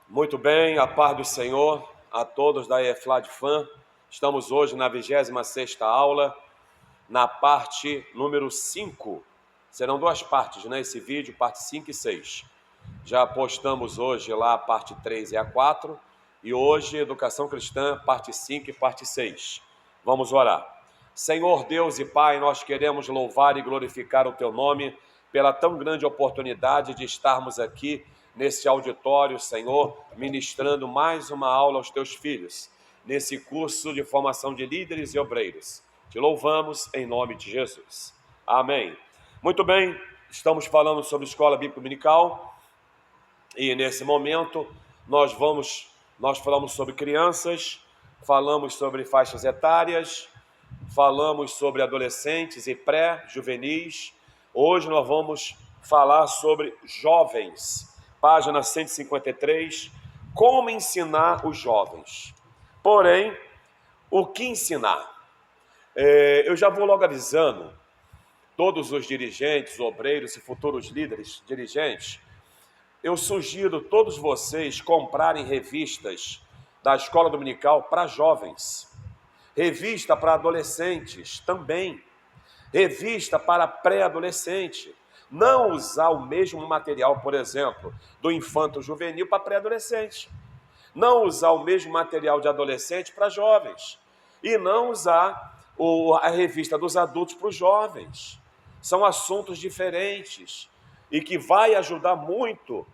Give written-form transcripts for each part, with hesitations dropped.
Muito bem, a paz do Senhor a todos da EFLAD FAM. Estamos hoje na 26ª aula, na parte número 5. Serão duas partes, né? Esse vídeo, parte 5 e 6. Já postamos hoje lá a parte 3 e a 4. E hoje, Educação Cristã, parte 5 e parte 6. Vamos orar. Senhor Deus e Pai, nós queremos louvar e glorificar o Teu nome pela tão grande oportunidade de estarmos aqui nesse auditório, Senhor, ministrando mais uma aula aos Teus filhos, nesse curso de formação de líderes e obreiros. Te louvamos em nome de Jesus. Amém. Muito bem, estamos falando sobre Escola Bíblica Dominical e nesse momento nós falamos sobre crianças, falamos sobre faixas etárias, falamos sobre adolescentes e pré-juvenis. Hoje nós vamos falar sobre jovens. Página 153, como ensinar os jovens. Porém, o que ensinar? Eu já vou logo avisando todos os dirigentes, obreiros e futuros líderes, dirigentes, eu sugiro todos vocês comprarem revistas da Escola Dominical para jovens, revista para adolescentes também, revista para pré-adolescente. Não usar o mesmo material, por exemplo, do infanto juvenil para pré-adolescente. Não usar o mesmo material de adolescente para jovens. E não usar a revista dos adultos para os jovens. São assuntos diferentes e que vai ajudar muito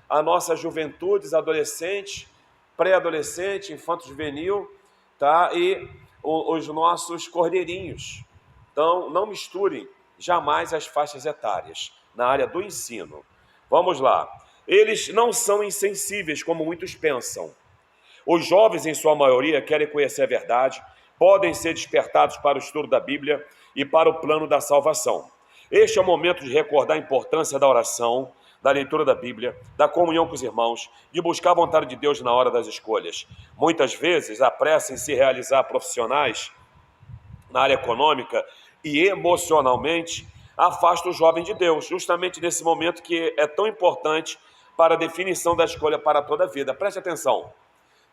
a nossa juventude, adolescente, pré-adolescente, infanto juvenil, tá? E os nossos cordeirinhos. Então, não misturem jamais as faixas etárias na área do ensino. Vamos lá. Eles não são insensíveis, como muitos pensam. Os jovens, em sua maioria, querem conhecer a verdade, podem ser despertados para o estudo da Bíblia e para o plano da salvação. Este é o momento de recordar a importância da oração, da leitura da Bíblia, da comunhão com os irmãos, de buscar a vontade de Deus na hora das escolhas. Muitas vezes, a pressa em se realizar profissionais na área econômica e emocionalmente afasta o jovem de Deus, justamente nesse momento que é tão importante para a definição da escolha para toda a vida. Preste atenção.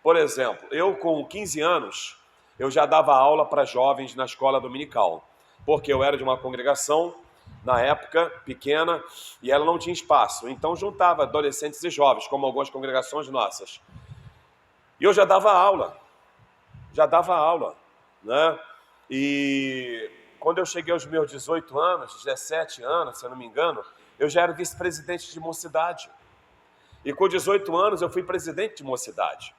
Por exemplo, eu com 15 anos, eu já dava aula para jovens na escola dominical, porque eu era de uma congregação, na época, pequena, e ela não tinha espaço. Então juntava adolescentes e jovens, como algumas congregações nossas. E eu já dava aula, né? E quando eu cheguei aos meus 18 anos, 17 anos, se eu não me engano, eu já era vice-presidente de mocidade. E com 18 anos eu fui presidente de mocidade.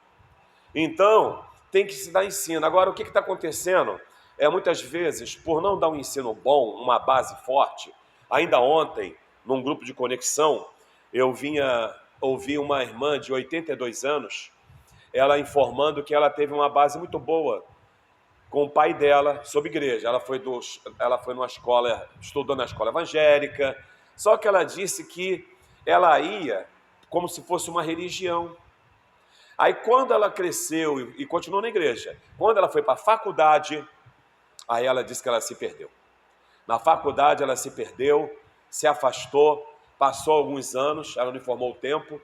Então, tem que se dar ensino. Agora, o que está acontecendo? Muitas vezes, por não dar um ensino bom, uma base forte, ainda ontem, num grupo de conexão, eu ouvi uma irmã de 82 anos, ela informando que ela teve uma base muito boa com o pai dela sobre igreja. Ela foi numa escola, estudou na escola evangélica, só que ela disse que ela ia como se fosse uma religião. Aí quando ela cresceu e continuou na igreja, quando ela foi para a faculdade, aí ela disse que ela se perdeu. Na faculdade ela se perdeu, se afastou, passou alguns anos, ela não informou o tempo,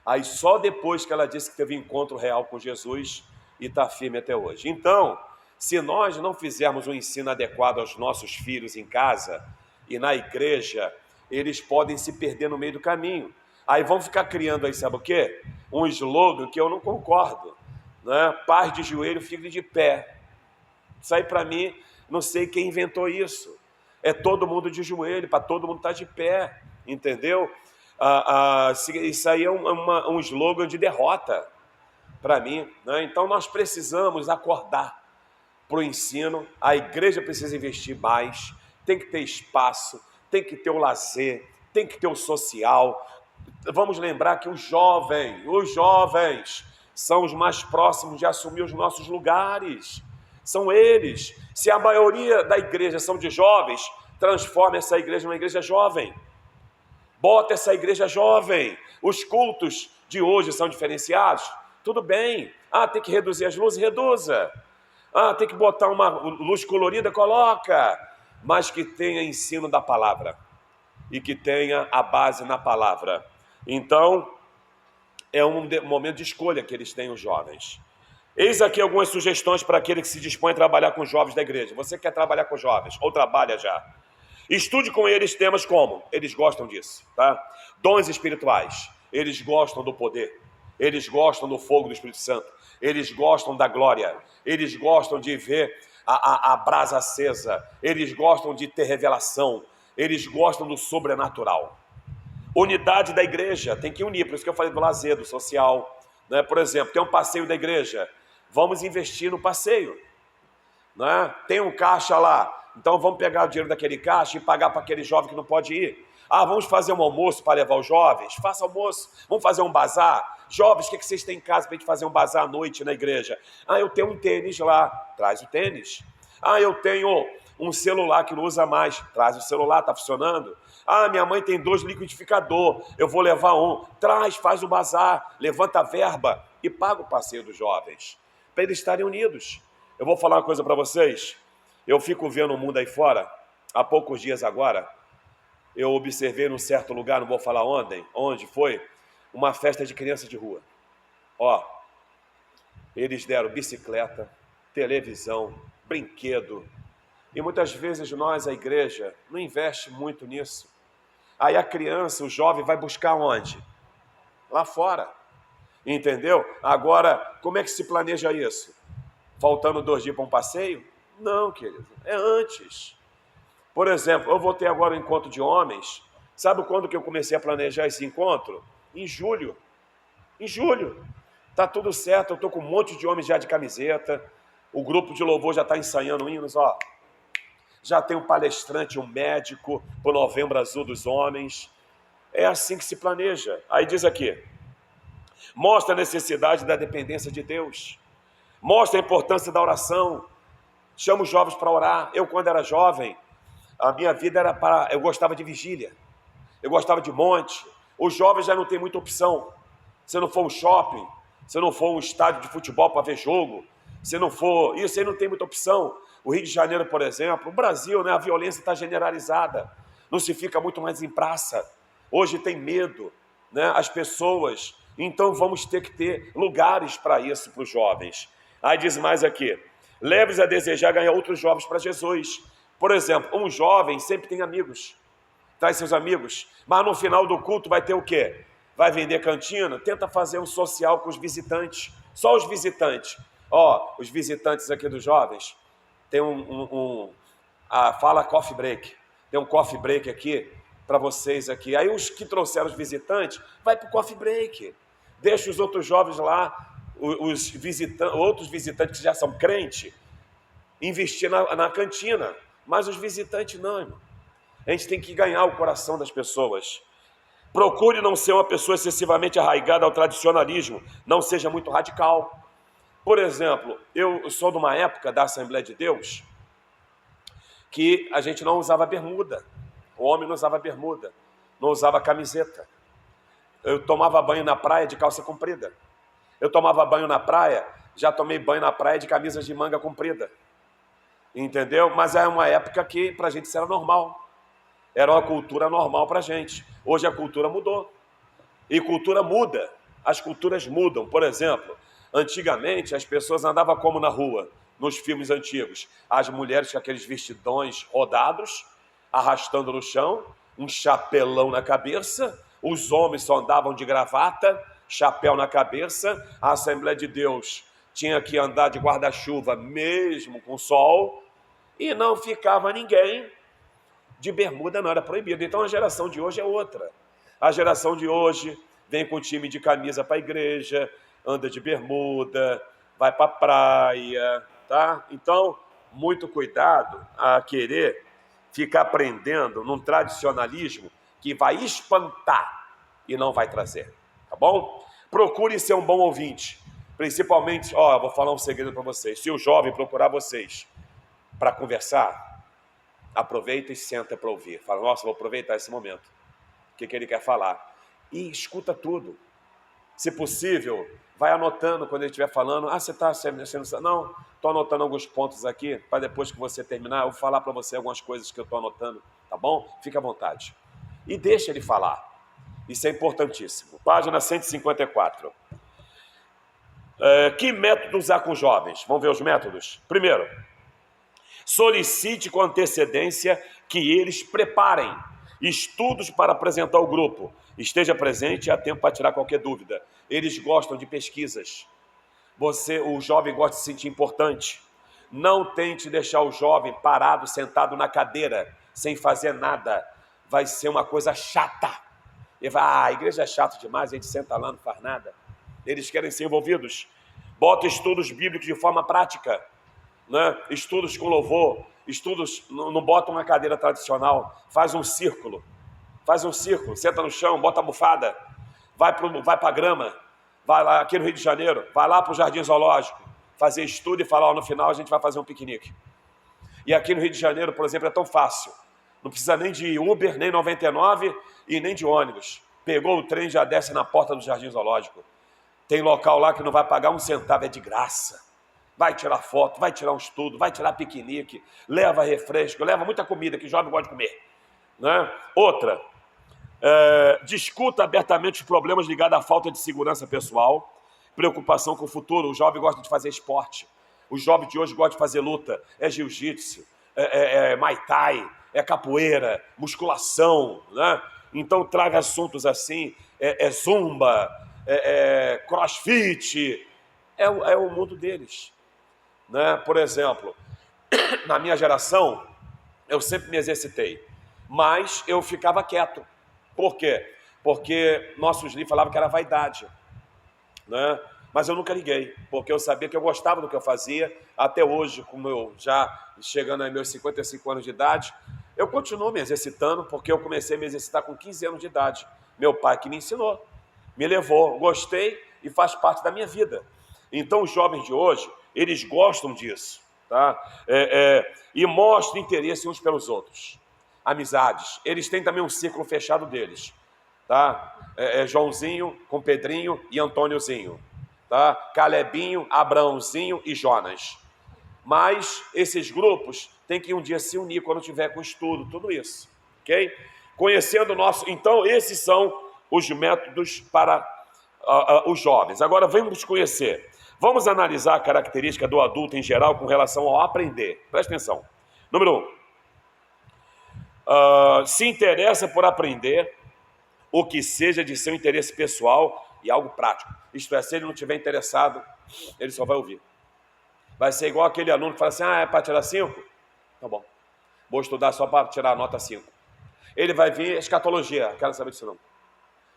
aí só depois que ela disse que teve encontro real com Jesus e está firme até hoje. Então, se nós não fizermos um ensino adequado aos nossos filhos em casa e na igreja, eles podem se perder no meio do caminho. Aí vão ficar criando aí, sabe o quê? Um slogan que eu não concordo, né? Paz de joelho, fique de pé. Isso aí para mim, não sei quem inventou isso. É todo mundo de joelho, para todo mundo estar de pé, entendeu? Isso aí é um slogan de derrota para mim, né? Então nós precisamos acordar para o ensino, a igreja precisa investir mais, tem que ter espaço, tem que ter o lazer, tem que ter o social. Vamos lembrar que os jovens são os mais próximos de assumir os nossos lugares. São eles. Se a maioria da igreja são de jovens, transforma essa igreja numa igreja jovem. Bota essa igreja jovem. Os cultos de hoje são diferenciados? Tudo bem. Tem que reduzir as luzes? Reduza. Tem que botar uma luz colorida? Coloca. Mas que tenha ensino da palavra. E que tenha a base na palavra. Então, é um momento de escolha que eles têm, os jovens. Eis aqui algumas sugestões para aquele que se dispõe a trabalhar com os jovens da igreja. Você quer trabalhar com jovens, ou trabalha já? Estude com eles temas como, eles gostam disso, tá? Dons espirituais, eles gostam do poder, eles gostam do fogo do Espírito Santo, eles gostam da glória, eles gostam de ver a brasa acesa, eles gostam de ter revelação, eles gostam do sobrenatural. Unidade da igreja, tem que unir, por isso que eu falei do lazer, do social, né? Por exemplo, tem um passeio da igreja, vamos investir no passeio, né? Tem um caixa lá, então vamos pegar o dinheiro daquele caixa e pagar para aquele jovem que não pode ir. Ah, vamos fazer um almoço para levar os jovens? Faça almoço. Vamos fazer um bazar? Jovens, o que vocês têm em casa para a gente fazer um bazar à noite na igreja? Ah, eu tenho um tênis lá. Traz o tênis. Ah, eu tenho um celular que não usa mais. Traz o celular, está funcionando. Ah, minha mãe tem 2 liquidificador. Eu vou levar um. Traz, faz o bazar, levanta a verba e paga o passeio dos jovens, para eles estarem unidos. Eu vou falar uma coisa para vocês. Eu fico vendo o mundo aí fora. Há poucos dias agora, eu observei num certo lugar, não vou falar onde foi, uma festa de criança de rua. Ó, eles deram bicicleta, televisão, brinquedo. E muitas vezes nós, a igreja, não investe muito nisso. Aí a criança, o jovem, vai buscar onde? Lá fora. Entendeu? Agora, como é que se planeja isso? Faltando 2 dias para um passeio? Não, querido, é antes. Por exemplo, eu vou ter agora um encontro de homens. Sabe quando que eu comecei a planejar esse encontro? Em julho. Em julho. Tá tudo certo, eu estou com um monte de homens já de camiseta. O grupo de louvor já está ensaiando hinos, ó. Já tem um palestrante, um médico, para o Novembro Azul dos Homens. É assim que se planeja. Aí diz aqui, mostra a necessidade da dependência de Deus. Mostra a importância da oração. Chama os jovens para orar. Eu, quando era jovem, a minha vida era para... Eu gostava de vigília. Eu gostava de monte. Os jovens já não têm muita opção. Se não for um shopping, se não for um estádio de futebol para ver jogo, se não for... Isso aí não tem muita opção. O Rio de Janeiro, por exemplo, o Brasil, né, a violência está generalizada. Não se fica muito mais em praça. Hoje tem medo, né, as pessoas. Então vamos ter que ter lugares para isso, para os jovens. Aí diz mais aqui. Leve-os a desejar ganhar outros jovens para Jesus. Por exemplo, um jovem sempre tem amigos. Traz seus amigos. Mas no final do culto vai ter o quê? Vai vender cantina? Tenta fazer um social com os visitantes. Só os visitantes. Ó, os visitantes aqui dos jovens. Tem fala coffee break. Tem um coffee break aqui para vocês aqui. Aí os que trouxeram os visitantes, vai para o coffee break. Deixa os outros jovens lá, outros visitantes que já são crentes, investir na cantina. Mas os visitantes não, irmão. A gente tem que ganhar o coração das pessoas. Procure não ser uma pessoa excessivamente arraigada ao tradicionalismo. Não seja muito radical. Por exemplo, eu sou de uma época da Assembleia de Deus que a gente não usava bermuda. O homem não usava bermuda, não usava camiseta. Eu tomava banho na praia de calça comprida. Eu tomava banho na praia, já tomei banho na praia de camisas de manga comprida. Entendeu? Mas é uma época que para a gente isso era normal. Era uma cultura normal para a gente. Hoje a cultura mudou. E cultura muda. As culturas mudam. Por exemplo, antigamente as pessoas andavam como na rua, nos filmes antigos. As mulheres com aqueles vestidões rodados, arrastando no chão, um chapelão na cabeça. Os homens só andavam de gravata, chapéu na cabeça. A Assembleia de Deus tinha que andar de guarda-chuva mesmo com sol. E não ficava ninguém de bermuda, não, era proibido. Então a geração de hoje é outra. A geração de hoje vem com time de camisa para a igreja, anda de bermuda, vai para a praia, tá? Então, muito cuidado a querer ficar prendendo num tradicionalismo que vai espantar e não vai trazer, tá bom? Procure ser um bom ouvinte, principalmente, eu vou falar um segredo para vocês. Se o jovem procurar vocês para conversar, aproveita e senta para ouvir. Fala, nossa, vou aproveitar esse momento. O que ele quer falar? E escuta tudo. Se possível, vai anotando quando ele estiver falando. Você está sendo... Não, estou anotando alguns pontos aqui, para depois que você terminar, eu vou falar para você algumas coisas que eu estou anotando, tá bom? Fica à vontade. E deixa ele falar. Isso é importantíssimo. Página 154. Que método usar com jovens? Vamos ver os métodos? Primeiro, solicite com antecedência que eles preparem estudos para apresentar ao grupo. Esteja presente e há tempo para tirar qualquer dúvida. Eles gostam de pesquisas. O jovem gosta de se sentir importante. Não tente deixar o jovem parado, sentado na cadeira, sem fazer nada. Vai ser uma coisa chata. Ele vai, a igreja é chata demais, a gente senta lá, não faz nada. Eles querem ser envolvidos. Bota estudos bíblicos de forma prática, né? Estudos com louvor, estudos, não bota uma cadeira tradicional, faz um círculo, senta no chão, bota a bufada, vai para a grama, vai lá aqui no Rio de Janeiro, vai lá para o Jardim Zoológico, fazer estudo e falar, no final a gente vai fazer um piquenique. E aqui no Rio de Janeiro, por exemplo, é tão fácil, não precisa nem de Uber, nem 99 e nem de ônibus. Pegou o trem, já desce na porta do Jardim Zoológico. Tem local lá que não vai pagar um centavo, é de graça. Vai tirar foto, vai tirar um estudo, vai tirar piquenique, leva refresco, leva muita comida que o jovem gosta de comer, né? Outra, discuta abertamente os problemas ligados à falta de segurança pessoal, preocupação com o futuro. O jovem gosta de fazer esporte. O jovem de hoje gosta de fazer luta. É jiu-jitsu, é muay thai, é capoeira, musculação, né? Então traga assuntos assim, zumba, crossfit. É o mundo deles, né? Por exemplo, na minha geração, eu sempre me exercitei, mas eu ficava quieto. Por quê? Porque nossos livros falavam que era vaidade, né? Mas eu nunca liguei, porque eu sabia que eu gostava do que eu fazia. Até hoje, como eu já chegando aos meus 55 anos de idade, eu continuo me exercitando, porque eu comecei a me exercitar com 15 anos de idade. Meu pai que me ensinou, me levou, gostei e faz parte da minha vida. Então os jovens de hoje, eles gostam disso, tá? E mostram interesse uns pelos outros. Amizades, eles têm também um círculo fechado deles, tá? Joãozinho com Pedrinho e Antôniozinho, tá? Calebinho, Abraãozinho e Jonas. Mas esses grupos têm que um dia se unir quando tiver com estudo, tudo isso, ok? Conhecendo o nosso... Então, esses são os métodos para os jovens. Agora, vamos conhecer. Vamos analisar a característica do adulto em geral com relação ao aprender. Presta atenção. Número 1. Se interessa por aprender o que seja de seu interesse pessoal e algo prático. Isto é, se ele não estiver interessado, ele só vai ouvir. Vai ser igual aquele aluno que fala assim, é para tirar 5? Tá bom. Vou estudar só para tirar a nota 5. Ele vai vir escatologia, quero saber disso não.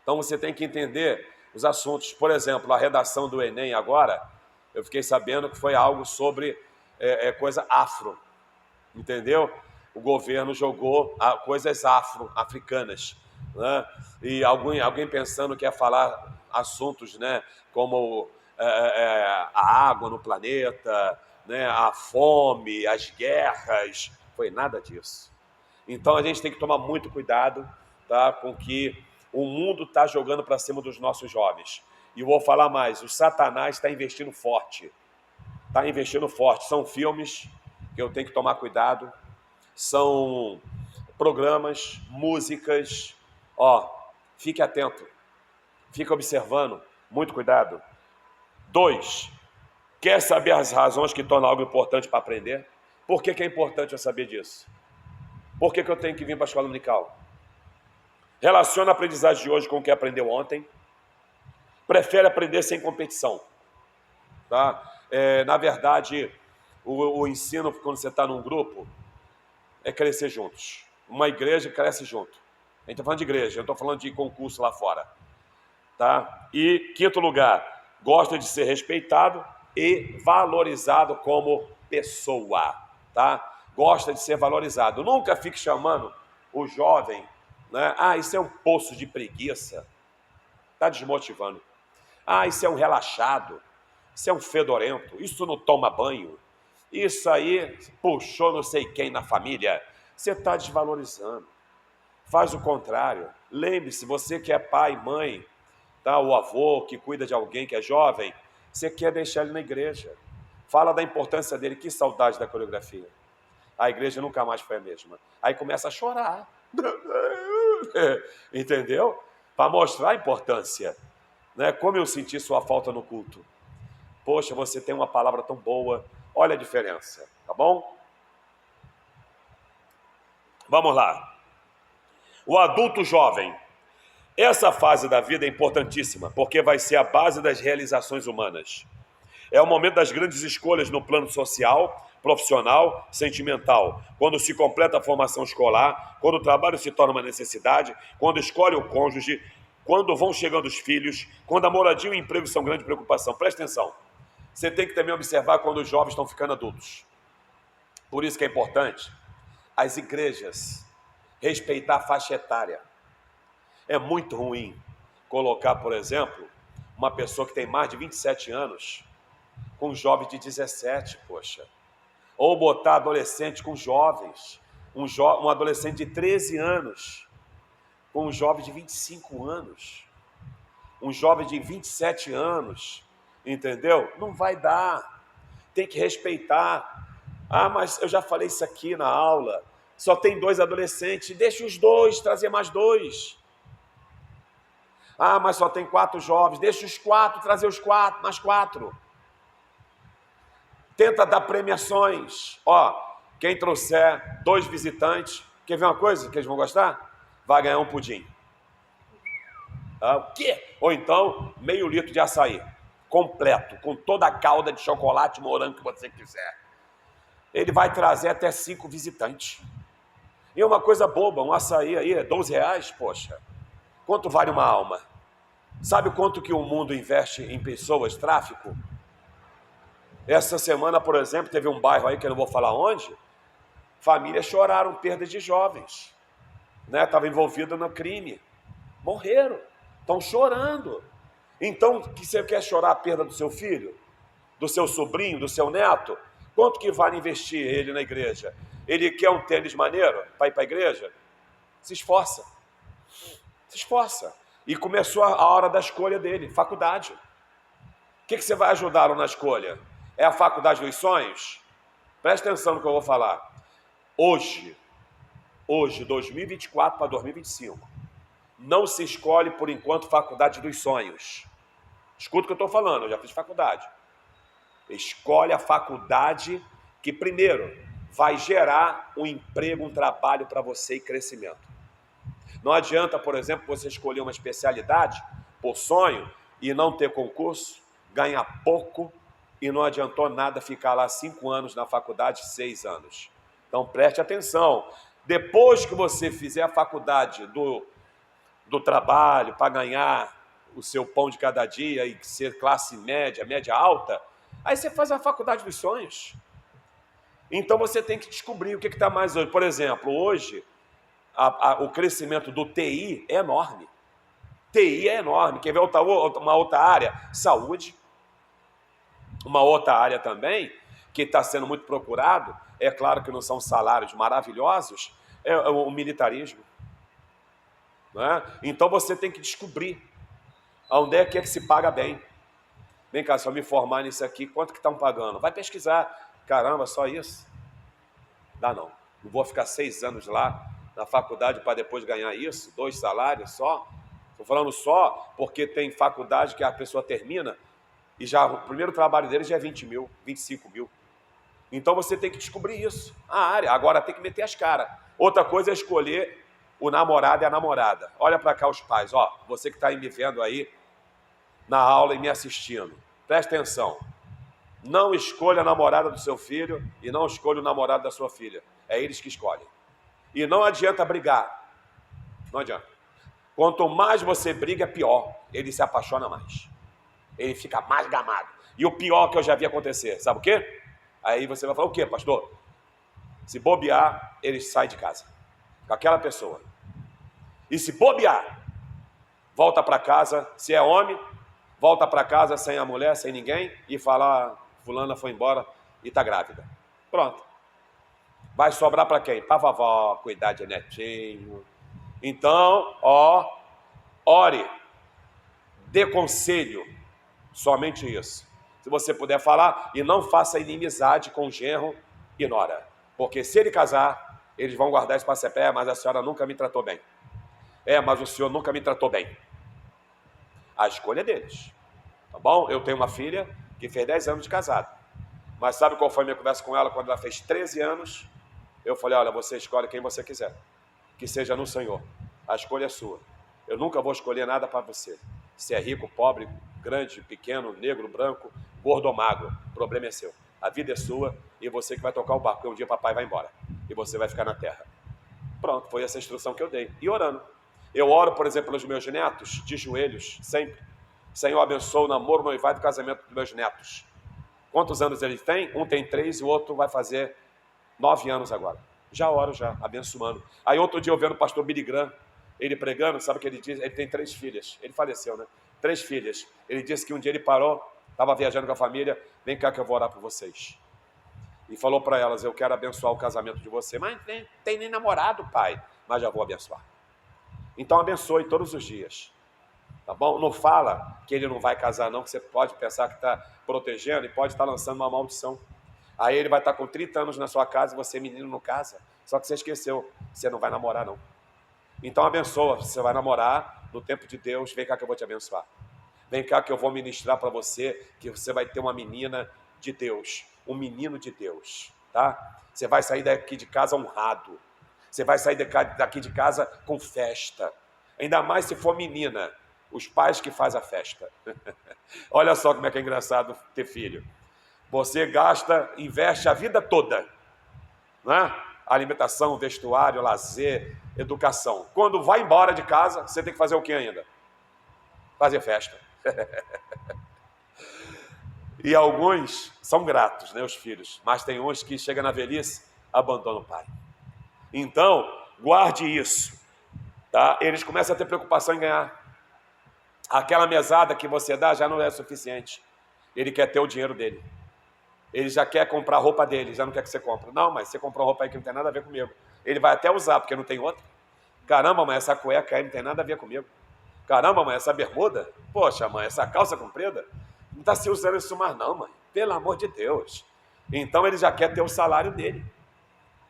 Então você tem que entender os assuntos. Por exemplo, a redação do Enem agora, eu fiquei sabendo que foi algo sobre coisa afro, entendeu? O governo jogou coisas africanas, né? E alguém pensando que ia falar assuntos, né, como a água no planeta, né, a fome, as guerras, foi nada disso. Então a gente tem que tomar muito cuidado, tá, com que o mundo está jogando para cima dos nossos jovens. E eu vou falar mais, o Satanás está investindo forte. Está investindo forte. São filmes que eu tenho que tomar cuidado, são programas, músicas. Fique atento, fique observando, muito cuidado. 2, quer saber as razões que tornam algo importante para aprender? Por que é importante eu saber disso? Por que eu tenho que vir para a escola dominical? Relaciona a aprendizagem de hoje com o que aprendeu ontem. Prefere aprender sem competição, tá? Na verdade, o ensino, quando você está num grupo, é crescer juntos. Uma igreja cresce junto. A gente está falando de igreja, eu não estou falando de concurso lá fora, tá? E, 5º lugar, gosta de ser respeitado e valorizado como pessoa, tá? Gosta de ser valorizado. Nunca fique chamando o jovem, né? Isso é um poço de preguiça. Está desmotivando. Isso é um relaxado. Isso é um fedorento. Isso não toma banho. Isso aí puxou não sei quem na família. Você está desvalorizando. Faz o contrário. Lembre-se, você que é pai, mãe, tá? O avô que cuida de alguém que é jovem, você quer deixar ele na igreja. Fala da importância dele. Que saudade da coreografia. A igreja nunca mais foi a mesma. Aí começa a chorar. Entendeu? para mostrar a importância, né? Como eu senti sua falta no culto. Poxa, você tem uma palavra tão boa, olha a diferença, tá bom? Vamos lá. O adulto jovem. Essa fase da vida é importantíssima, porque vai ser a base das realizações humanas. É o momento das grandes escolhas no plano social, profissional, sentimental, quando se completa a formação escolar, quando o trabalho se torna uma necessidade, quando escolhe o cônjuge, quando vão chegando os filhos, quando a moradia e o emprego são grande preocupação. Presta atenção. Você tem que também observar quando os jovens estão ficando adultos. Por isso que é importante as igrejas respeitar a faixa etária. É muito ruim colocar, por exemplo, uma pessoa que tem mais de 27 anos com um jovem de 17, poxa. Ou botar adolescente com jovens, um adolescente de 13 anos com um jovem de 25 anos, um jovem de 27 anos, entendeu? Não vai dar, tem que respeitar. Ah, mas eu já falei isso aqui na aula, só tem 2 adolescentes, deixa os 2, trazer mais 2. Ah, mas só tem 4 jovens, deixa os 4, trazer os 4, mais 4. Tenta dar premiações. Ó, quem trouxer 2 visitantes, quer ver uma coisa que eles vão gostar? Vai ganhar um pudim. Ah, o quê? Ou então, meio litro de açaí, completo, com toda a calda de chocolate, morango que você quiser. Ele vai trazer até 5 visitantes. E uma coisa boba, um açaí aí é R$12, poxa. Quanto vale uma alma? Sabe quanto que o mundo investe em pessoas, tráfico? Essa semana, por exemplo, teve um bairro aí, que eu não vou falar onde, famílias choraram perda de jovens, né? Estava envolvido no crime, morreram, estão chorando. Então, que você quer chorar a perda do seu filho, do seu sobrinho, do seu neto? Quanto que vale investir ele na igreja? Ele quer um tênis maneiro para ir para a igreja? Se esforça. Se esforça. E começou a hora da escolha dele, faculdade. O que você vai ajudá-lo na escolha? É a faculdade dos sonhos? Presta atenção no que eu vou falar. Hoje, 2024 para 2025, não se escolhe, por enquanto, faculdade dos sonhos. Escuta o que eu estou falando, eu já fiz faculdade. Escolhe a faculdade que, primeiro, vai gerar um emprego, um trabalho para você e crescimento. Não adianta, por exemplo, você escolher uma especialidade por sonho e não ter concurso, ganhar pouco e não adiantou nada ficar lá 5 anos na faculdade, 6 anos. Então preste atenção. Depois que você fizer a faculdade do trabalho para ganhar o seu pão de cada dia e ser classe média, média alta, aí você faz a faculdade dos sonhos. Então você tem que descobrir o que está mais hoje. Por exemplo, hoje o crescimento do TI é enorme. TI é enorme. Quer ver uma outra área? Saúde. Uma outra área também, que está sendo muito procurado, é claro que não são salários maravilhosos, é o militarismo. Né? Então você tem que descobrir onde é que se paga bem. Vem cá, se eu me formar nisso aqui, quanto que estão pagando? Vai pesquisar. Caramba, só isso? Dá não. Não vou ficar 6 anos lá na faculdade para depois ganhar isso, 2 salários só. Estou falando só porque tem faculdade que a pessoa termina e já o primeiro trabalho dele já é 20 mil, 25 mil. Então você tem que descobrir isso, a área. Agora tem que meter as caras. Outra coisa é escolher o namorado e a namorada. Olha para cá os pais, ó, você que está me vendo aí na aula e me assistindo. Presta atenção. Não escolha a namorada do seu filho e não escolha o namorado da sua filha. É eles que escolhem. E não adianta brigar. Não adianta. Quanto mais você briga, pior. Ele se apaixona mais. Ele fica mais gamado. E o pior que eu já vi acontecer, sabe o quê? Aí você vai falar, o quê, pastor? Se bobear, ele sai de casa com aquela pessoa. E se bobear, volta para casa, se é homem, volta para casa sem a mulher, sem ninguém, e fala, fulana foi embora e está grávida. Pronto. Vai sobrar para quem? Para a vovó, cuidar de netinho. Então, ore, dê conselho, somente isso. Se você puder falar, e não faça inimizade com o genro e nora. Porque se ele casar, eles vão guardar isso para ser mas a senhora nunca me tratou bem. Mas o senhor nunca me tratou bem. A escolha é deles. Tá bom? Eu tenho uma filha que fez 10 anos de casado. Mas sabe qual foi a minha conversa com ela quando ela fez 13 anos? Eu falei, olha, você escolhe quem você quiser. Que seja no Senhor. A escolha é sua. Eu nunca vou escolher nada para você. Se é rico, pobre, grande, pequeno, negro, branco, gordo ou magro. O problema é seu. A vida é sua e você que vai tocar o barco. Porque um dia papai vai embora. E você vai ficar na terra. Pronto, foi essa instrução que eu dei. E orando. Eu oro, por exemplo, pelos meus netos, de joelhos, sempre. Senhor, abençoa o namoro, o noivado e o casamento dos meus netos. Quantos anos eles têm? Um tem 3 e o outro vai fazer 9 anos agora. Já oro, já, abençoando. Aí outro dia eu vendo o pastor Billy Graham, ele pregando, sabe o que ele diz? Ele tem 3 filhas. Ele faleceu, né? 3 filhas. Ele disse que um dia ele parou, estava viajando com a família, vem cá que eu vou orar por vocês. E falou para elas, eu quero abençoar o casamento de você. Mas não tem nem namorado, pai. Mas já vou abençoar. Então abençoe todos os dias. Tá bom? Não fala que ele não vai casar não, que você pode pensar que está protegendo e pode estar lançando uma maldição. Aí ele vai estar com 30 anos na sua casa e você, menino, não casa. Só que você esqueceu, você não vai namorar não. Então abençoa, você vai namorar no tempo de Deus, vem cá que eu vou te abençoar. Vem cá que eu vou ministrar para você, que você vai ter uma menina de Deus, um menino de Deus, tá? Você vai sair daqui de casa honrado. Você vai sair daqui de casa com festa. Ainda mais se for menina. Os pais que fazem a festa. Olha só como é que é engraçado ter filho. Você gasta, investe a vida toda, né? Alimentação, vestuário, lazer, educação. Quando vai embora de casa, você tem que fazer o que ainda? Fazer festa. E alguns são gratos, né, os filhos. Mas tem uns que chegam na velhice, abandonam o pai. Então, guarde isso. Tá? Eles começam a ter preocupação em ganhar. Aquela mesada que você dá já não é suficiente. Ele quer ter o dinheiro dele. Ele já quer comprar a roupa dele, já não quer que você compre. Não, mas você comprou roupa aí que não tem nada a ver comigo. Ele vai até usar, porque não tem outra. Caramba, mãe, essa cueca aí não tem nada a ver comigo. Caramba, mãe, essa bermuda? Poxa, mãe, essa calça comprida? Não está se usando isso mais não, mãe. Pelo amor de Deus. Então ele já quer ter o salário dele,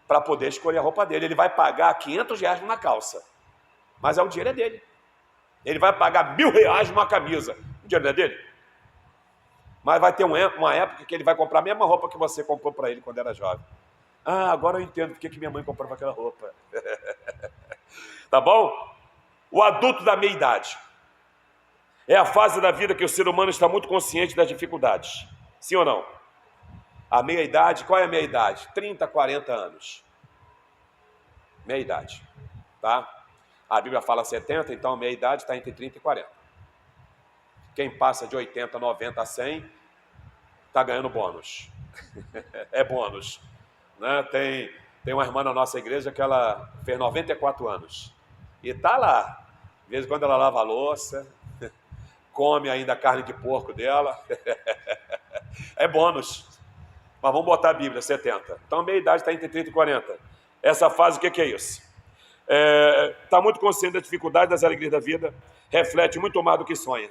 para poder escolher a roupa dele. Ele vai pagar R$500 numa calça, mas o dinheiro é dele. Ele vai pagar R$1.000 numa camisa, o dinheiro não é dele. Mas vai ter uma época que ele vai comprar a mesma roupa que você comprou para ele quando era jovem. Ah, agora eu entendo porque que minha mãe comprava aquela roupa. Tá bom? O adulto da meia-idade é a fase da vida que o ser humano está muito consciente das dificuldades. Sim ou não? A meia-idade, qual é a meia-idade? 30, 40 anos. Meia-idade, tá? A Bíblia fala 70, então a meia-idade está entre 30 e 40. Quem passa de 80, 90 a 100, está ganhando bônus. É bônus. Né? Tem uma irmã na nossa igreja que ela fez 94 anos. E está lá. De vez em quando ela lava a louça, come ainda a carne de porco dela. É bônus. Mas vamos botar a Bíblia, 70. Então a meia-idade está entre 30 e 40. Essa fase, o que é isso? Está muito consciente da dificuldade, das alegrias da vida, reflete muito mais do que sonha.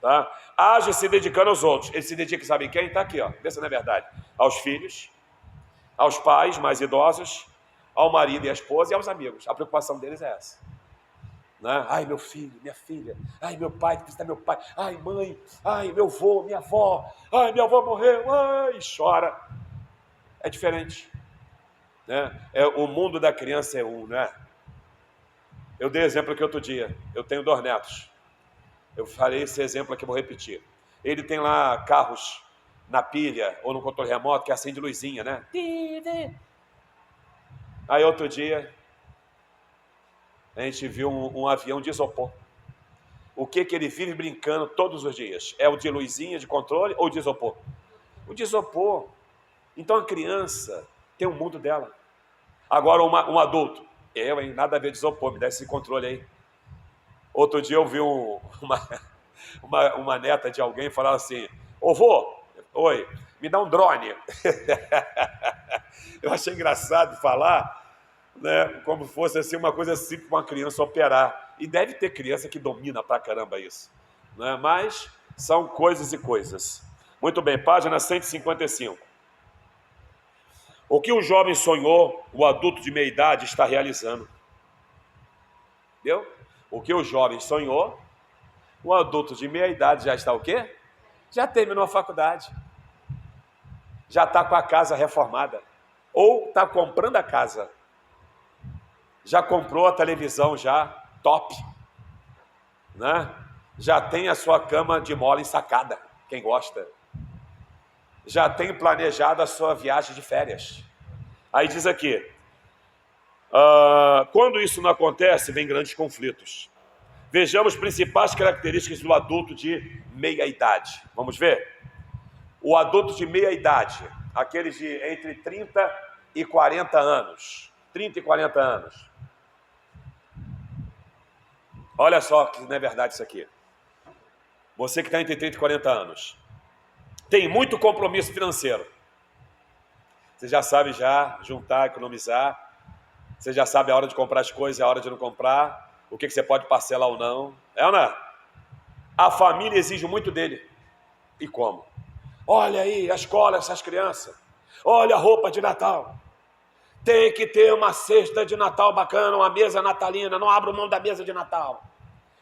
Tá? Age se dedicando aos outros. Ele se dedica, sabe quem? Está aqui, ó. Vê se não é verdade. Aos filhos, aos pais mais idosos, ao marido e à esposa e aos amigos. A preocupação deles é essa. Né? Ai, meu filho, minha filha. Ai, meu pai, que precisa meu pai. Ai, mãe. Ai, meu avô, minha avó. Ai, minha avó morreu. Ai, chora. É diferente. Né? O mundo da criança é um, né? Eu dei exemplo aqui outro dia. Eu tenho 2 netos. Eu falei esse exemplo aqui, vou repetir. Ele tem lá carros na pilha ou no controle remoto que acende luzinha, né? Aí outro dia a gente viu um avião de isopor. O que ele vive brincando todos os dias? É o de luzinha de controle ou de isopor? O de isopor. Então a criança tem um mundo dela. Agora um adulto, nada a ver de isopor, me dá esse controle aí. Outro dia eu vi uma neta de alguém falar assim, ô vô, oi, me dá um drone. Eu achei engraçado falar, né, como fosse assim, uma coisa simples para uma criança operar. E deve ter criança que domina pra caramba isso. Né? Mas são coisas e coisas. Muito bem, página 155. O que o jovem sonhou, o adulto de meia-idade está realizando. Entendeu? O que o jovem sonhou, Um adulto de meia idade já está o quê? Já terminou a faculdade. Já está com a casa reformada. Ou está comprando a casa. Já comprou a televisão já top, né? Já tem a sua cama de mola ensacada, quem gosta. Já tem planejado a sua viagem de férias. Aí diz aqui, quando isso não acontece, vem grandes conflitos. Vejamos principais características do adulto de meia idade. Vamos ver? O adulto de meia idade, aqueles de entre 30 e 40 anos. 30 e 40 anos. Olha só que não é verdade isso aqui. Você que está entre 30 e 40 anos. Tem muito compromisso financeiro. Você já sabe juntar, economizar. Você já sabe a hora de comprar as coisas e a hora de não comprar. O que você pode parcelar ou não. É ou não é? A família exige muito dele. E como? Olha aí, a escola, essas crianças. Olha a roupa de Natal. Tem que ter uma cesta de Natal bacana, uma mesa natalina. Não abro mão da mesa de Natal.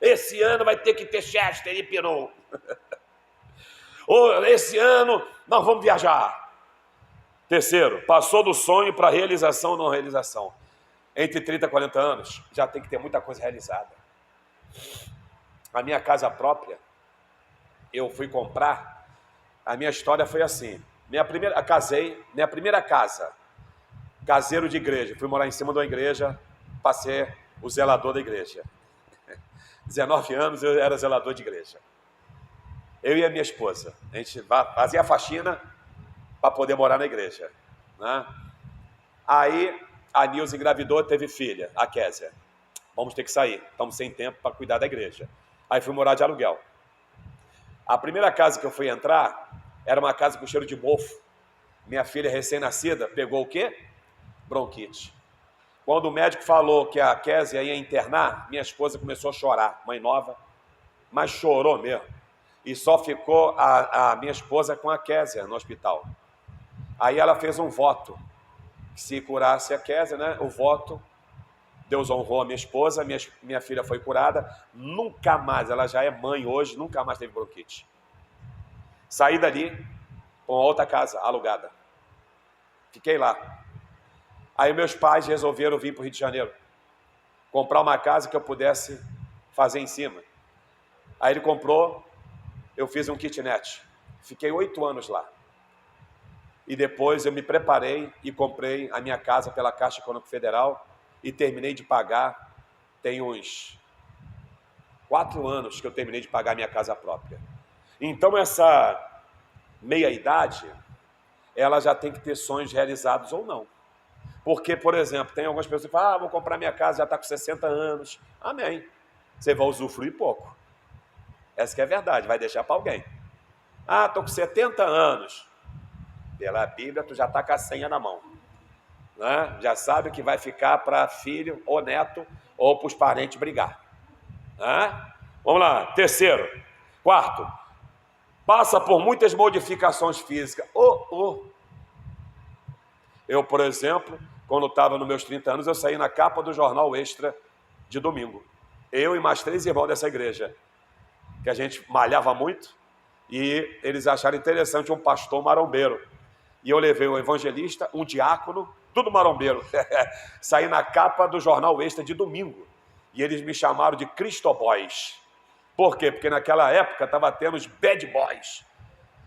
Esse ano vai ter que ter Chester e Pinot. Esse ano nós vamos viajar. Terceiro, passou do sonho para realização ou não realização. Entre 30 e 40 anos, já tem que ter muita coisa realizada. A minha casa própria, eu fui comprar, a minha história foi assim. Minha primeira casa, caseiro de igreja. Fui morar em cima de uma igreja, passei o zelador da igreja. 19 anos eu era zelador de igreja. Eu e a minha esposa. A gente fazia a faxina para poder morar na igreja, né? Aí a Nilza engravidou, teve filha, a Késia. Vamos ter que sair, estamos sem tempo para cuidar da igreja. Aí fui morar de aluguel. A primeira casa que eu fui entrar era uma casa com cheiro de mofo. Minha filha recém-nascida pegou o quê? Bronquite. Quando o médico falou que a Késia ia internar, minha esposa começou a chorar, mãe nova, mas chorou mesmo. E só ficou a minha esposa com a Késia no hospital. Aí ela fez um voto, que se curasse a Késia, né? O voto, Deus honrou a minha esposa, minha filha foi curada, nunca mais, ela já é mãe hoje, nunca mais teve bronquite. Saí dali com outra casa alugada. Fiquei lá. Aí meus pais resolveram vir para o Rio de Janeiro, comprar uma casa que eu pudesse fazer em cima. Aí ele comprou, eu fiz um kitnet. Fiquei 8 anos lá. E depois eu me preparei e comprei a minha casa pela Caixa Econômica Federal e terminei de pagar. Tem uns 4 anos que eu terminei de pagar a minha casa própria. Então essa meia-idade, ela já tem que ter sonhos realizados ou não. Porque, por exemplo, tem algumas pessoas que falam, vou comprar minha casa, já está com 60 anos. Amém. Você vai usufruir pouco. Essa que é a verdade, vai deixar para alguém. Estou com 70 anos. Pela Bíblia, tu já está com a senha na mão. Né? Já sabe que vai ficar para filho ou neto ou para os parentes brigar. Né? Vamos lá, terceiro. Quarto, passa por muitas modificações físicas. Eu, por exemplo, quando estava nos meus 30 anos, eu saí na capa do Jornal Extra de domingo. Eu e mais 3 irmãos dessa igreja, que a gente malhava muito, e eles acharam interessante um pastor marombeiro. E eu levei um evangelista, um diácono, tudo marombeiro. Saí na capa do Jornal Extra de domingo. E eles me chamaram de Cristoboys. Por quê? Porque naquela época estava tendo os bad boys,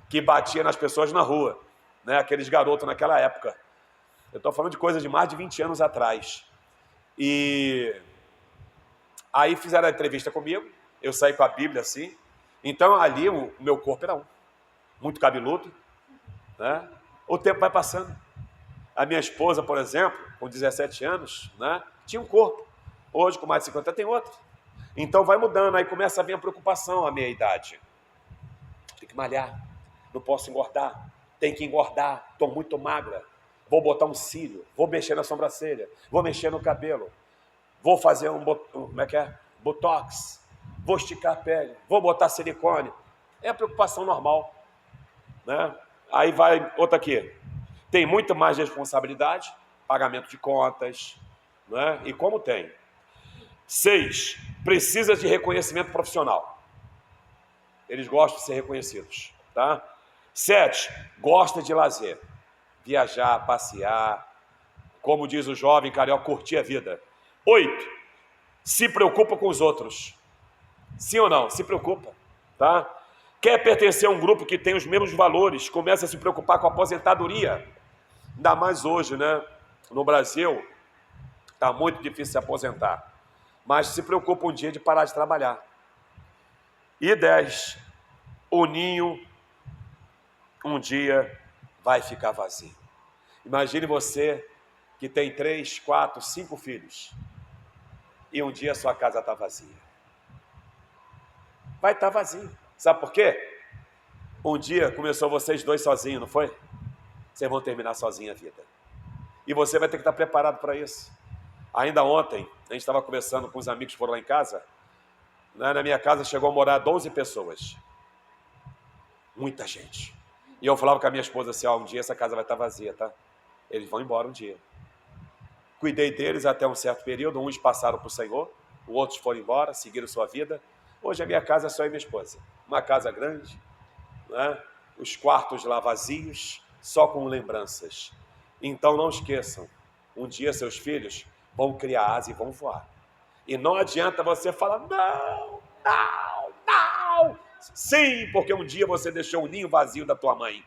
que batiam nas pessoas na rua, né? Aqueles garotos naquela época. Eu estou falando de coisa de mais de 20 anos atrás. E aí fizeram a entrevista comigo, eu saí com a Bíblia assim. Então ali o meu corpo era muito cabeludo, né? O tempo vai passando. A minha esposa, por exemplo, com 17 anos, né, tinha um corpo. Hoje, com mais de 50, tem outro. Então vai mudando, aí começa a vir a preocupação à meia idade. Tem que malhar, não posso engordar, tem que engordar, estou muito magra. Vou botar um cílio, vou mexer na sobrancelha, vou mexer no cabelo, vou fazer botox, vou esticar a pele, vou botar silicone. É a preocupação normal, né? Aí vai outra aqui. Tem muito mais responsabilidade, pagamento de contas, né? E como tem. 6, precisa de reconhecimento profissional. Eles gostam de ser reconhecidos, tá? 7, gosta de lazer. Viajar, passear, como diz o jovem carioca, curtir a vida. 8, se preocupa com os outros. Sim ou não? Se preocupa, tá? Quer pertencer a um grupo que tem os mesmos valores, começa a se preocupar com a aposentadoria. Ainda mais hoje, né? No Brasil, está muito difícil se aposentar. Mas se preocupa um dia de parar de trabalhar. E 10, o ninho um dia vai ficar vazio. Imagine você que tem 3, 4, 5 filhos e um dia a sua casa está vazia. Vai estar vazio. Sabe por quê? Um dia começou vocês dois sozinhos, não foi? Vocês vão terminar sozinhos a vida. E você vai ter que estar preparado para isso. Ainda ontem, a gente estava conversando com os amigos que foram lá em casa. Na minha casa chegou a morar 12 pessoas. Muita gente. E eu falava com a minha esposa assim, um dia essa casa vai estar vazia, tá? Eles vão embora um dia. Cuidei deles até um certo período, uns passaram para o Senhor, outros foram embora, seguiram sua vida. Hoje a minha casa é só eu e minha esposa. Uma casa grande, né? Os quartos lá vazios, só com lembranças. Então não esqueçam, um dia seus filhos vão criar asa e vão voar. E não adianta você falar, não. Sim, porque um dia você deixou o ninho vazio da tua mãe.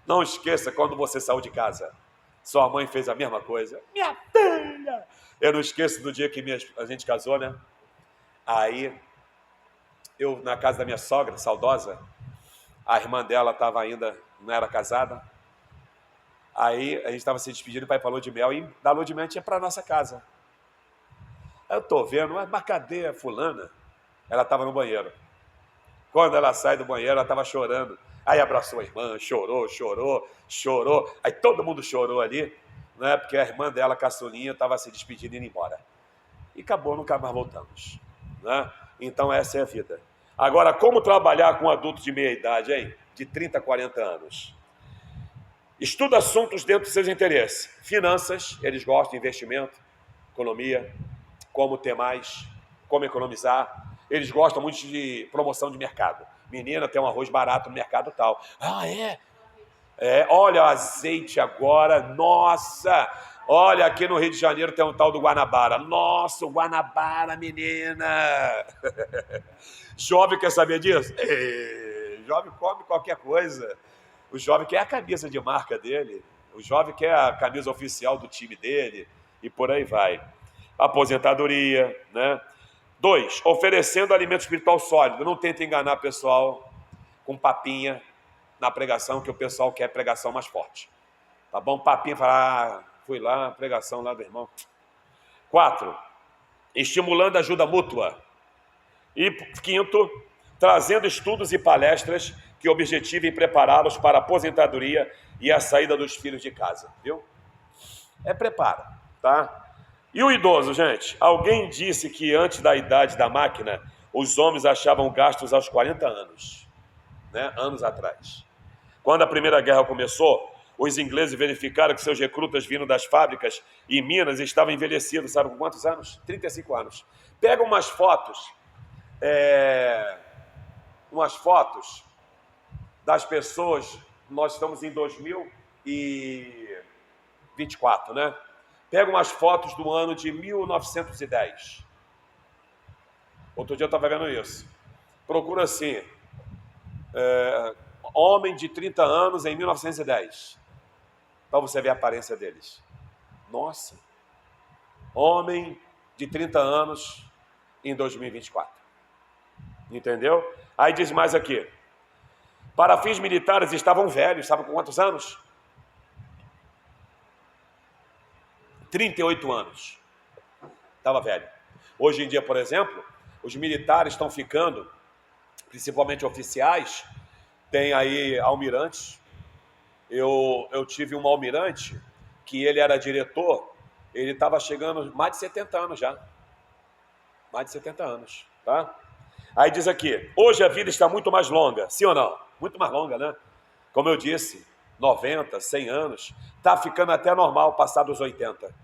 Não esqueça quando você saiu de casa. Sua mãe fez a mesma coisa. Minha filha! Eu não esqueço do dia que a gente casou, né? Aí, eu na casa da minha sogra, saudosa, a irmã dela estava ainda, não era casada. Aí, a gente estava se despedindo, o pai falou de mel, e da lua de mel a gente ia para a nossa casa. Aí eu estou vendo, mas cadê a fulana? Ela estava no banheiro. Quando ela sai do banheiro, ela estava chorando. Aí abraçou a irmã, chorou. Aí todo mundo chorou ali, né? Porque a irmã dela, caçulinha, estava se despedindo e indo embora. E acabou, nunca mais voltamos, né? Então essa é a vida. Agora, como trabalhar com adultos de meia idade, hein? De 30 40 anos? Estuda assuntos dentro dos seus interesses. Finanças, eles gostam de investimento, economia, como ter mais, como economizar. Eles gostam muito de promoção de mercado. Menina, tem um arroz barato no mercado tal. Ah, é? Olha o azeite agora, nossa! Olha, aqui no Rio de Janeiro tem um tal do Guanabara. Nossa, o Guanabara, menina! Jovem quer saber disso? Jovem come qualquer coisa. O jovem quer a camisa de marca dele. O jovem quer a camisa oficial do time dele. E por aí vai. Aposentadoria, né? 2, oferecendo alimento espiritual sólido. Não tenta enganar o pessoal com papinha na pregação, que o pessoal quer pregação mais forte. Tá bom? Papinha, fala, fui lá, pregação lá do irmão. 4, estimulando a ajuda mútua. E 5, trazendo estudos e palestras que objetivem prepará-los para a aposentadoria e a saída dos filhos de casa. Viu? É preparo, tá? E o idoso, gente? Alguém disse que antes da idade da máquina, os homens achavam gastos aos 40 anos, né? Anos atrás. Quando a Primeira Guerra começou, os ingleses verificaram que seus recrutas vindo das fábricas e minas estavam envelhecidos, sabe com quantos anos? 35 anos. Pega umas fotos das pessoas, nós estamos em 2024, né? Pega umas fotos do ano de 1910. Outro dia eu estava vendo isso. Procura assim, homem de 30 anos em 1910. Para você ver a aparência deles. Nossa! Homem de 30 anos em 2024. Entendeu? Aí diz mais aqui. Para fins militares estavam velhos, sabe com quantos anos? 38 anos. Estava velho. Hoje em dia, por exemplo, os militares estão ficando, principalmente oficiais, tem aí almirantes. Eu tive um almirante que ele era diretor, ele estava chegando mais de 70 anos já. Mais de 70 anos, tá? Aí diz aqui, hoje a vida está muito mais longa, sim ou não? Muito mais longa, né? Como eu disse, 90, 100 anos, está ficando até normal passar dos 80.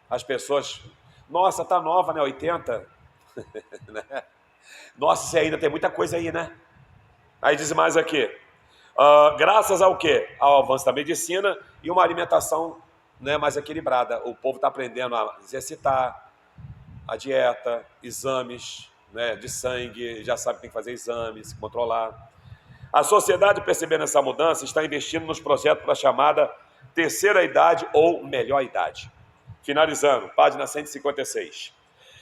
As pessoas, nossa, tá nova, né? 80, né? Nossa, você ainda tem muita coisa aí, né? Aí diz mais aqui, graças ao quê? Ao avanço da medicina e uma alimentação, né, mais equilibrada. O povo está aprendendo a exercitar, a dieta, exames, né, de sangue, já sabe que tem que fazer exames, controlar. A sociedade, percebendo essa mudança, está investindo nos projetos para a chamada terceira idade ou melhor idade. Finalizando, página 156.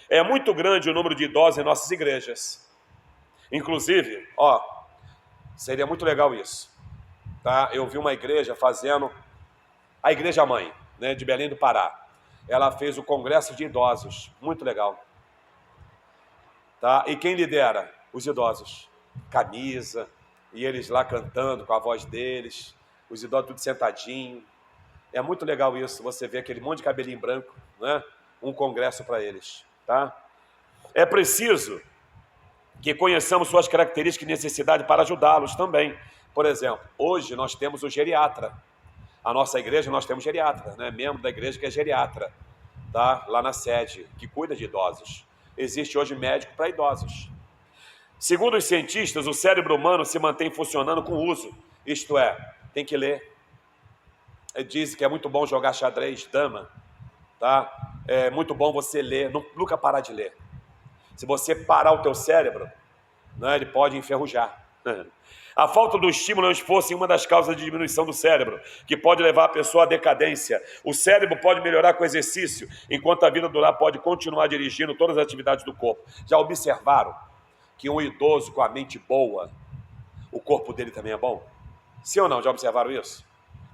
É muito grande o número de idosos em nossas igrejas. Inclusive, seria muito legal isso. Tá? Eu vi uma igreja fazendo, a igreja mãe, né, de Belém do Pará. Ela fez o congresso de idosos, muito legal. Tá? E quem lidera? Os idosos. Camisa, e eles lá cantando com a voz deles, os idosos tudo sentadinho. É muito legal isso, você vê aquele monte de cabelinho branco, né? Um congresso para eles. Tá? É preciso que conheçamos suas características e necessidades para ajudá-los também. Por exemplo, hoje nós temos o geriatra. A nossa igreja, nós temos geriatra, né? Membro da igreja que é geriatra, tá? Lá na sede, que cuida de idosos. Existe hoje médico para idosos. Segundo os cientistas, o cérebro humano se mantém funcionando com uso. Isto é, tem que ler. Diz que é muito bom jogar xadrez, dama, tá? É muito bom você ler, nunca parar de ler. Se você parar o teu cérebro, né, ele pode enferrujar. A falta do estímulo e o esforço é uma das causas de diminuição do cérebro, que pode levar a pessoa à decadência. O cérebro pode melhorar com exercício, enquanto a vida durar pode continuar dirigindo todas as atividades do corpo. Já observaram que um idoso com a mente boa, o corpo dele também é bom? Sim ou não? Já observaram isso?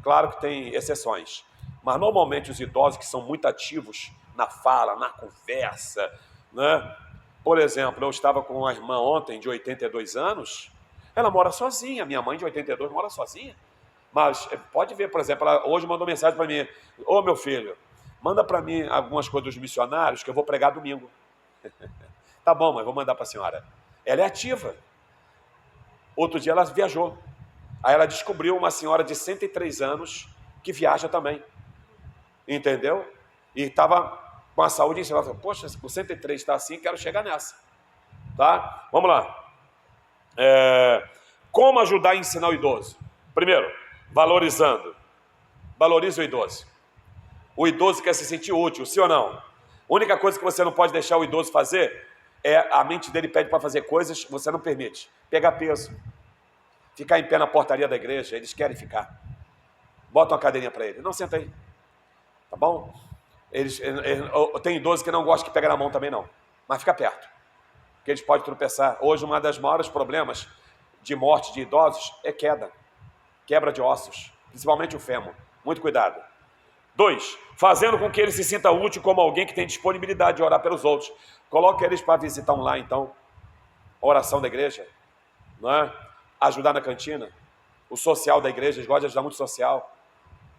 Claro que tem exceções, mas normalmente os idosos que são muito ativos na fala, na conversa, né? Por exemplo, eu estava com uma irmã ontem de 82 anos, ela mora sozinha, minha mãe de 82 mora sozinha, mas pode ver, por exemplo, ela hoje mandou mensagem para mim, ô meu filho, manda para mim algumas coisas dos missionários que eu vou pregar domingo. Tá bom, mas vou mandar para a senhora. Ela é ativa. Outro dia ela viajou, aí ela descobriu uma senhora de 103 anos que viaja também, entendeu? E estava com a saúde em cima, ela falou, poxa, o 103 está assim, quero chegar nessa. Tá? Vamos lá. Como ajudar a ensinar o idoso? Primeiro, valorizando. Valorize o idoso. O idoso quer se sentir útil, sim ou não? A única coisa que você não pode deixar o idoso fazer é a mente dele pede para fazer coisas, você não permite. Pegar peso, ficar em pé na portaria da igreja, eles querem ficar. Bota uma cadeirinha para ele. Não, senta aí. Tá bom? Tem idoso que não gosta que pega na mão também não, mas fica perto, porque eles podem tropeçar. Hoje, um dos maiores problemas de morte de idosos é quebra de ossos, principalmente o fêmur. Muito cuidado. 2, fazendo com que ele se sinta útil como alguém que tem disponibilidade de orar pelos outros. Coloque eles para visitar lá, então, a oração da igreja, não é? Ajudar na cantina, o social da igreja, eles gostam de ajudar muito social,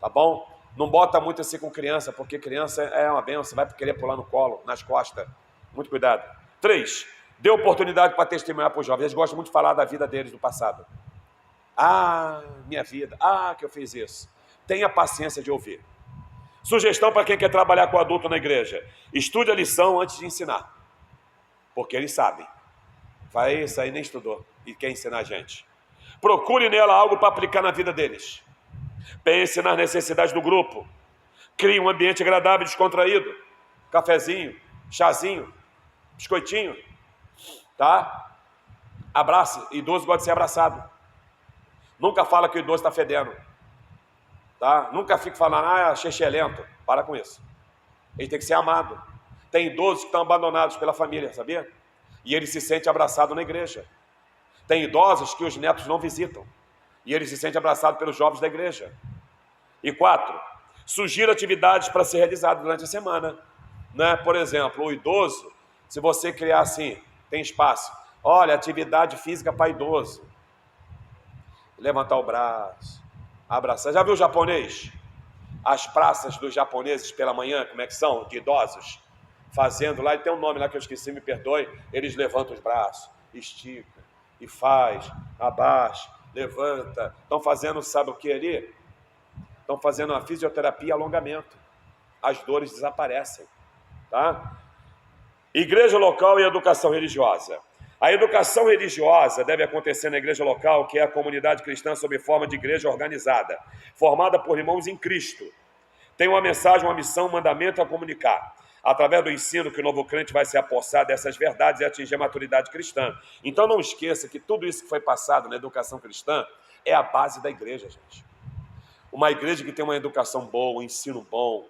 tá bom? Não bota muito assim com criança, porque criança é uma benção, vai querer pular no colo, nas costas. Muito cuidado. 3, dê oportunidade para testemunhar para os jovens. Eles gostam muito de falar da vida deles, do passado. Ah, minha vida. Ah, que eu fiz isso. Tenha paciência de ouvir. Sugestão para quem quer trabalhar com adulto na igreja. Estude a lição antes de ensinar. Porque eles sabem. Vai, isso aí nem estudou e quer ensinar a gente. Procure nela algo para aplicar na vida deles. Pense nas necessidades do grupo. Crie um ambiente agradável e descontraído. Cafezinho, chazinho, biscoitinho. Tá? Abrace. Idoso gosta de ser abraçado. Nunca fala que o idoso está fedendo. Tá? Nunca fique falando, xexelento. Para com isso. Ele tem que ser amado. Tem idosos que estão abandonados pela família, sabia? E ele se sente abraçado na igreja. Tem idosos que os netos não visitam. E ele se sente abraçado pelos jovens da igreja. E 4, sugira atividades para ser realizadas durante a semana. Né? Por exemplo, o idoso, se você criar assim, tem espaço. Olha, atividade física para idoso. Levantar o braço, abraçar. Já viu o japonês? As praças dos japoneses pela manhã, como é que são? De idosos. Fazendo lá, e tem um nome lá que eu esqueci, me perdoe. Eles levantam os braços, estica e faz, abaixa, levanta. Estão fazendo, sabe o que ali? Estão fazendo uma fisioterapia e alongamento. As dores desaparecem. Tá? Igreja local e educação religiosa. A educação religiosa deve acontecer na igreja local, que é a comunidade cristã sob forma de igreja organizada, formada por irmãos em Cristo. Tem uma mensagem, uma missão, um mandamento a comunicar. Através do ensino que o novo crente vai se apossar dessas verdades e atingir a maturidade cristã. Então não esqueça que tudo isso que foi passado na educação cristã é a base da igreja, gente. Uma igreja que tem uma educação boa, um ensino bom,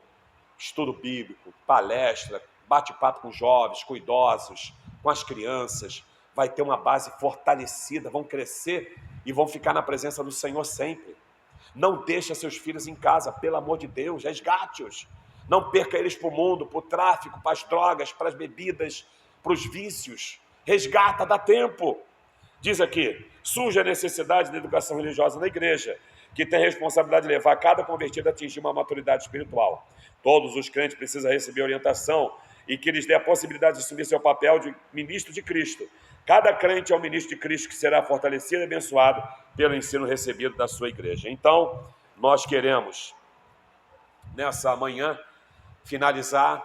estudo bíblico, palestra, bate-papo com jovens, com idosos, com as crianças, vai ter uma base fortalecida, vão crescer e vão ficar na presença do Senhor sempre. Não deixe seus filhos em casa, pelo amor de Deus, resgate-os. Não perca eles para o mundo, para o tráfico, para as drogas, para as bebidas, para os vícios. Resgata, dá tempo. Diz aqui, surge a necessidade da educação religiosa na igreja, que tem a responsabilidade de levar cada convertido a atingir uma maturidade espiritual. Todos os crentes precisam receber orientação e que lhes dê a possibilidade de assumir seu papel de ministro de Cristo. Cada crente é um ministro de Cristo que será fortalecido e abençoado pelo ensino recebido da sua igreja. Então, nós queremos, nessa manhã, finalizar,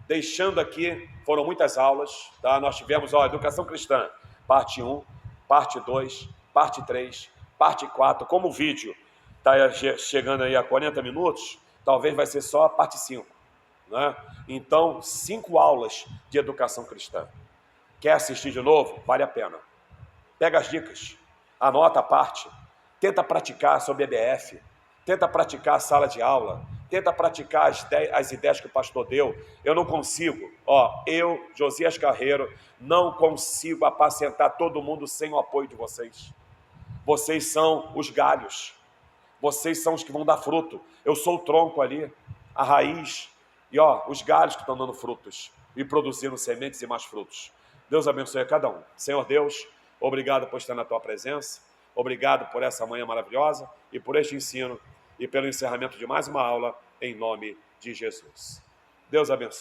deixando aqui, foram muitas aulas, tá? Nós tivemos a educação cristã, parte 1, parte 2, parte 3, parte 4, como o vídeo está chegando aí a 40 minutos, talvez vai ser só a parte 5, né? Então, 5 aulas de educação cristã. Quer assistir de novo? Vale a pena. Pega as dicas, anota a parte, tenta praticar sobre EBF, tenta praticar a sala de aula, tenta praticar as ideias que o pastor deu. Eu não consigo, eu, Josias Carreiro, não consigo apacentar todo mundo sem o apoio de vocês. Vocês são os galhos, vocês são os que vão dar fruto. Eu sou o tronco ali, a raiz, e os galhos que estão dando frutos e produzindo sementes e mais frutos. Deus abençoe a cada um. Senhor Deus, obrigado por estar na tua presença, obrigado por essa manhã maravilhosa e por este ensino e pelo encerramento de mais uma aula, em nome de Jesus. Deus abençoe.